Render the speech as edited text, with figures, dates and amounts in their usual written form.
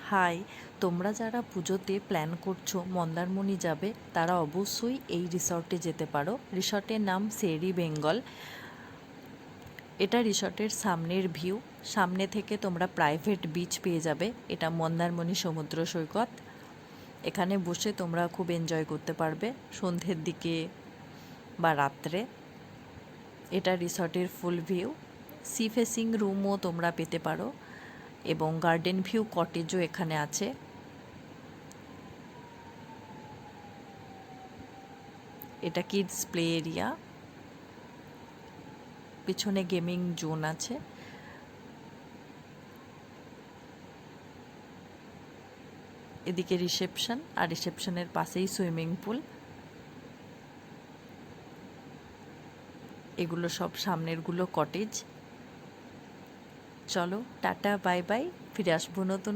High, তোমরা যারা পুজোতে প্ল্যান করছো মন্দারমণি যাবে তারা অবশ্যই এই রিসর্টে যেতে পারো। রিসর্টের নাম সেরি বেঙ্গল। এটা রিসর্টের সামনের ভিউ। সামনে থেকে তোমরা প্রাইভেট বিচ পেয়ে যাবে। এটা মন্দারমণি সমুদ্র সৈকত। এখানে বসে তোমরা খুব এনজয় করতে পারবে সন্ধ্যের দিকে বা রাত্রে। এটা রিসর্টের ফুল ভিউ। সি ফেসিং রুমও তোমরা পেতে পারো এবং গার্ডেন ভিউ কটেজও এখানে আছে। এটা কিডস প্লে এরিয়া। পিছনে গেমিং জোন আছে। এদিকে রিসেপশন, আর রিসেপশনের পাশেই সুইমিং পুল। এগুলো সব সামনেরগুলো কটেজ। চলো টাটা বাই বাই, ফিরে আসবো নতুন